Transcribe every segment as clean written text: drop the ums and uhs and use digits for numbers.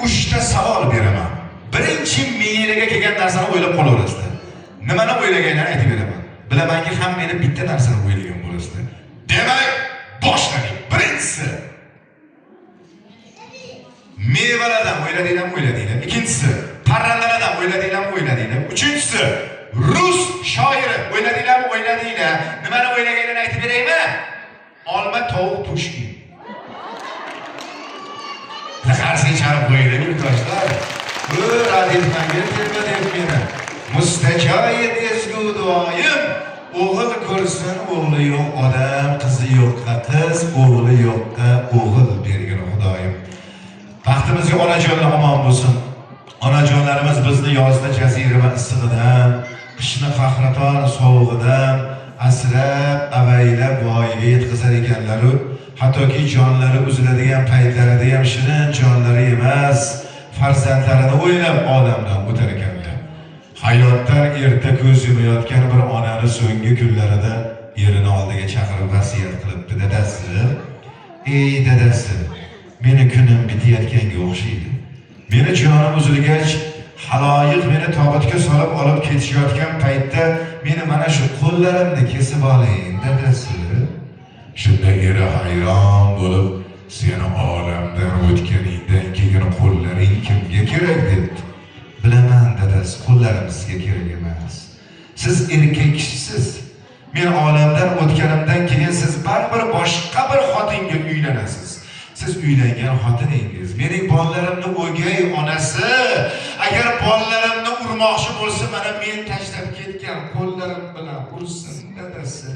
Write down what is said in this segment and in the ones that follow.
3ta savol beraman. Birinchi miyangizga kelgan narsani o'ylab qolaverasizlar. Nimani o'ylaganini aytib beraman. Bilamanki, hammanglar bitta narsani o'ylagan bo'lasizlar. Demak, boshladik. Birinchisi mevalardan o'yladinglar. Ikkinchisi parrandalardan o'yladinglar. Uchinchisi rus shoiri o'yladinglar. Nimani o'ylaganini aytib beraymi? Olma, tovuq, pushkin. Qarsiy charib qo'yinglar yurtdoshlar. Bu radioga terma deb meni. Mustajoyi ezgu duoyim. O'g'il ko'rsin o'g'li yo'q odam, qizi yo'qqa qiz, o'g'li yo'qqa o'g'il bergin Xudoyim. Baxtimizga onajonlar omon bo'lsin. Onajonlarimiz bizni yozda jazirama issig'idan, qishni qahraton sovug'idan asrab, avaylab voyaga yetkazar ekanlar-ku. Hattoki jonlari uziladigan paytlarida ham shirin jonlari emas, farzandlarini o'ylab olamdan o'tar ekanlar. Hayotdan erta ko'z yumayotgan bir onani so'nggi kunlarida erini oldiga chaqirib vasiyat qilibdi. Dadasi, ey dadasi, meni kunim bitayotganga o'xshaydi. Meni jonim uzilgach, haloyiq meni tobutga solib olib ketishayotgan paytda meni mana shu qo'llarimni kesib oling, dadasi. Shunda eri hayron bo'lib, seni olamdan o'tganingdan keyin qo'llaring kimga kerak debdi. Bilaman dadasi, qo'llarim sizga kerak emas. Siz erkak kishisiz. Men olamdan o'tganimdan keyin siz baribir boshqa bir xotinga uylanasiz. Siz uylangan xotiningiz mening bolalarimning o'gay onasi. Agar bolalarimni urmoqchi bo'lsa, mana men tashlab ketgan qo'llarim bilan ursin dadasi.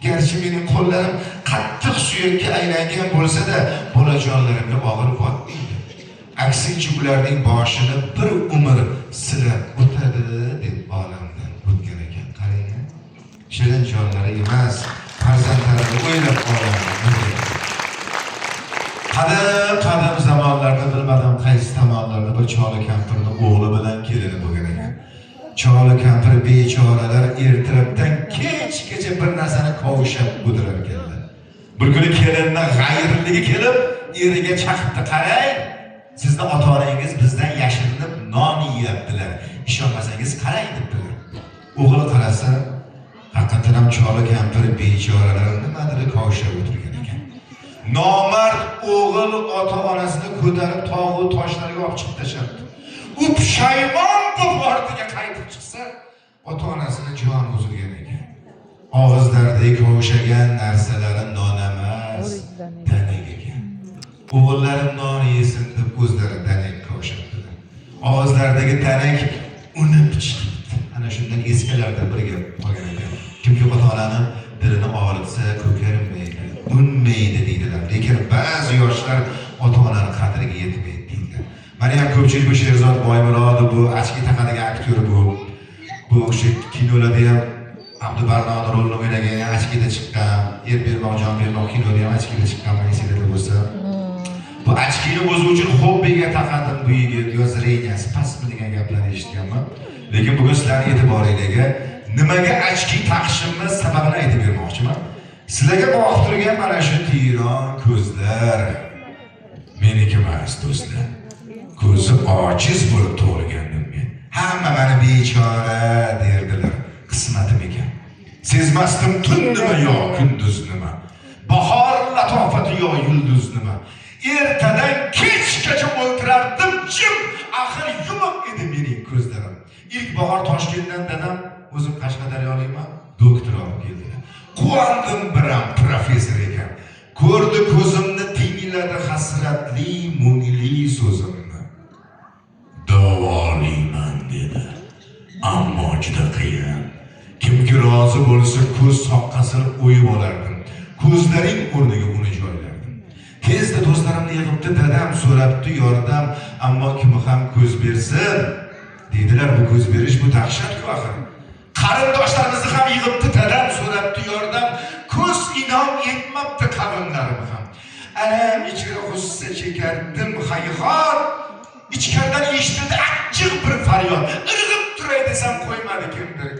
Gerçi mening qo'llarim qattiq suyakka aylangan bo'lsa-da, bolajonlarimga og'ir botmaydi. Aksincha ularning boshini bir umr silab o'tadi deb olamdan o'tgan ekan. Qarang, shirin jonlari emas, farzandlarini o'ylab olamdan. Qadim zamonlarda bilmadim qaysi tomonlarda bir choli kampirning o'g'li bilan kelini bo'lgan ekan. Choli kampir bechoralar ertalabdan kechgacha bir narsani qovushib o'tirar ekanlar. Bir kuni kelinning g'ayirligi kelib, eriga chaqibdi. Qarang, sizning ota-onangiz bizdan yashirinib non yeyaptilar. Ishonmasangiz qarang debdilar. O'g'li qarasa, haqiqatan ham choli kampir bechoralar nimadir qovushib o'tirgan ekan. Nomard o'g'il ota-onasini ko'tarib tog'u toshlarga olib chiqib tashlabdi. U pushaymon bo'lib ortiga qaytib chiqsa, ota-onasini joni uzilgan ekan. Og'izlaridagi qo'shagan narsalari non emas, danak ekan. O'g'illarim non yesin deb ko'zlari danak qo'shibdilar. Og'izlaridagi danak uni pichibdi. Ana shundan eskilardan biriga qolgan ekan. Kimki ota-onani dilini og'ritsa, ko'karmaydi, unmaydi deydilar. Lekin ba'zi yoshlar ota-onani qadriga yetmaydi. Mana ham ko'pchilik bu Sherzod Boymurodov, bu Achki taqadigan aktyor bu o'sha kinolarda ham Abdubarnoni rolini o'ynagan, Achkida chiqqan, Erbermoqjon Bermoq kinoda ham Achkida chiqqan, esingizda bo'lsa. Bu Achkini o'zi uchun hobbiga taqadim bu yigit, yo zreniyasi pastmi degan gaplarni eshitganman. Lekin bugun sizlarning e'tiboringizga nimaga Achki taqishimni sababini aytib bermoqchiman. Sizlarga boqib turgan mana shu tiyron ko'zlar meniki emas, do'stlar. Ko'zi ojiz bo'lib tug'ilgandim men. Hamma meni bechora derdilar. Qismatim ekan. Sezmasdim tun nima yo kunduz nima. Bahor latofati yo yulduz nima. Ertadan kechgacha o'ltirardim jim. Axir yumuq edi mening ko'zlarim. İlk bahor Toshkentdan dadam, o'zim Qashqadaryolikman, doktor olib keldilar. Quvondim biram professor ekan. Ko'rdi ko'zimni, tingladi hasratli, mungli so'zimni. Davolayman dedi. Ammo juda qiyin. Kimki rozi bo'lsa ko'z soqqasini o'yib olardim. Ko'zlaring o'rniga uni joylardim. Tezda do'stlarimni yig'ibdi, dadam so'rabdi yordam, ammo kim ham ko'z bersin dedilar. Bu ko'z berish bu dahshat-ku axir. Qarindoshlarimizni ham yig'ibdi, dadam so'rabdi yordam, ko'z inom etmabdi qavmlarim ham. Alam ichra g'ussa chekardim hayhot. İçkaridan eshitildi achchiq bir faryod. Irg'ib turay desam qo'ymadi kimdir.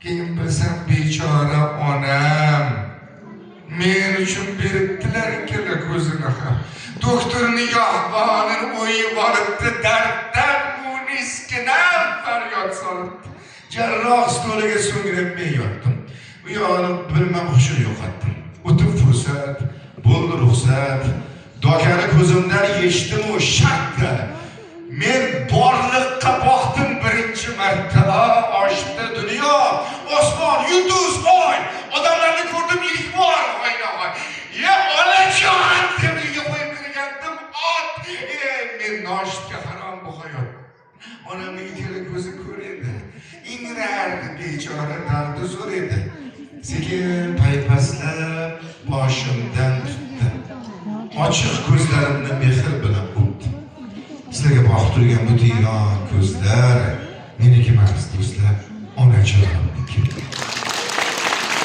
Keyin bilsam bechora onam Men uchun beribdilar ikkala ko'zini ham. Doktor nigohbonini o'yib olibdi, darddan muniskinam faryod solibdi. Jarroh stoliga so'ngrab men yotdim. Bu yog'ini bilmam hushini yo'qotdim. O'tib fursat, bo'ldi ruxsat. Dokani ko'zimdan yechdim u shartta. Men borliqqa boqdim birinchi marta. Oshdi dunyo, osmon, yulduz, oy. Odamlarni ko'rdim, ilk bor o'ynoq. Ya onajon deb qo'yib kirgandim. Men noshudga harom bu hayot. Onamning ikkala ko'zi ko'r edi. Ingrardi bechora, dardi zo'r edi. Sekin paypaslab boshimdan tutdi. Ochiq ko'zlarimni mehr bilan o'pdi. Sizlarga boqib turgan bu tiyron ko'zlar meniki emas, do'stlar, onajonimniki.